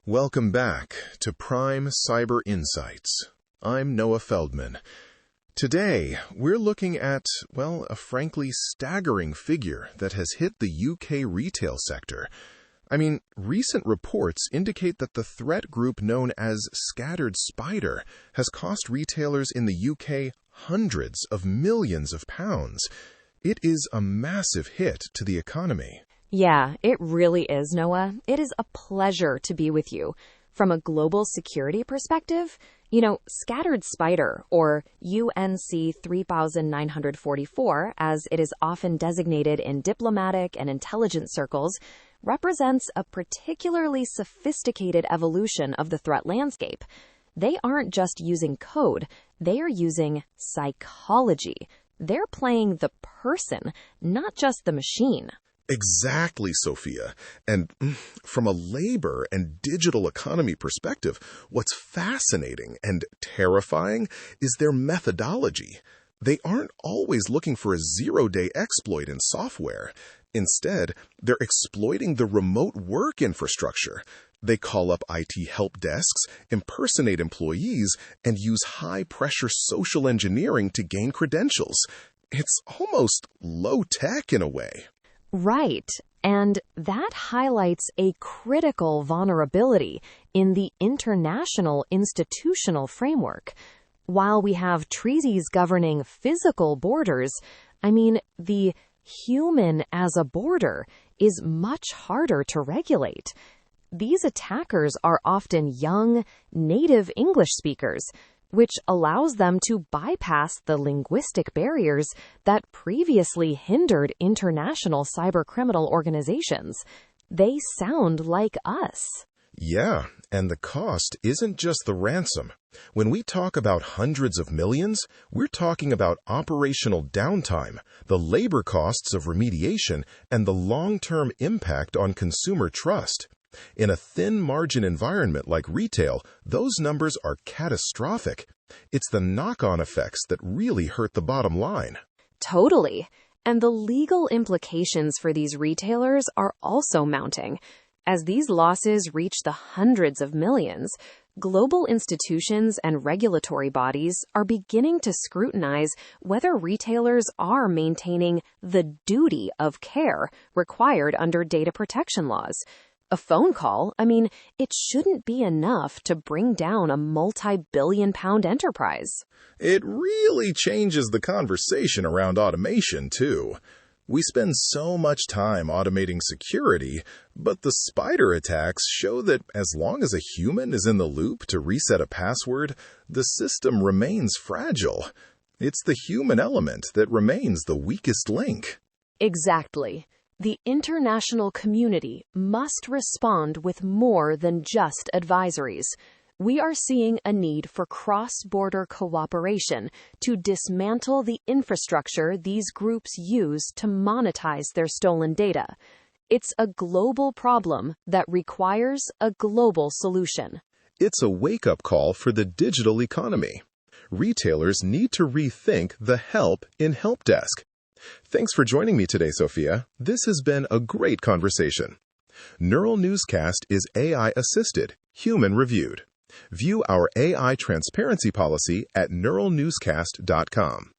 Welcome back to Prime Cyber Insights. I'm Noah Feldman. Today, we're looking at, a frankly staggering figure that has hit the UK retail sector. Recent reports indicate that the threat group known as Scattered Spider has cost retailers in the UK hundreds of millions of pounds. It is a massive hit to the economy. Yeah, it really is, Noah. It is a pleasure to be with you. From a global security perspective, Scattered Spider, or UNC 3944, as it is often designated in diplomatic and intelligence circles, represents a particularly sophisticated evolution of the threat landscape. They aren't just using code, they are using psychology. They're playing the person, not just the machine. Exactly, Sophia. And from a labor and digital economy perspective, what's fascinating and terrifying is their methodology. They aren't always looking for a zero-day exploit in software. Instead, they're exploiting the remote work infrastructure. They call up IT help desks, impersonate employees, and use high-pressure social engineering to gain credentials. It's almost low-tech in a way. Right, and that highlights a critical vulnerability in the international institutional framework. While we have treaties governing physical borders, the human as a border is much harder to regulate. These attackers are often young, native English speakers, which allows them to bypass the linguistic barriers that previously hindered international cybercriminal organizations. They sound like us. Yeah, and the cost isn't just the ransom. When we talk about hundreds of millions, we're talking about operational downtime, the labor costs of remediation, and the long-term impact on consumer trust. In a thin-margin environment like retail, those numbers are catastrophic. It's the knock-on effects that really hurt the bottom line. Totally. And the legal implications for these retailers are also mounting. As these losses reach the hundreds of millions, global institutions and regulatory bodies are beginning to scrutinize whether retailers are maintaining the duty of care required under data protection laws. A phone call, it shouldn't be enough to bring down a multi-billion-pound enterprise. It really changes the conversation around automation, too. We spend so much time automating security, but the spider attacks show that as long as a human is in the loop to reset a password, the system remains fragile. It's the human element that remains the weakest link. Exactly. The international community must respond with more than just advisories. We are seeing a need for cross-border cooperation to dismantle the infrastructure these groups use to monetize their stolen data. It's a global problem that requires a global solution. It's a wake-up call for the digital economy. Retailers need to rethink the help in help desk. Thanks for joining me today, Sophia. This has been a great conversation. Neural Newscast is AI-assisted, human-reviewed. View our AI transparency policy at neuralnewscast.com.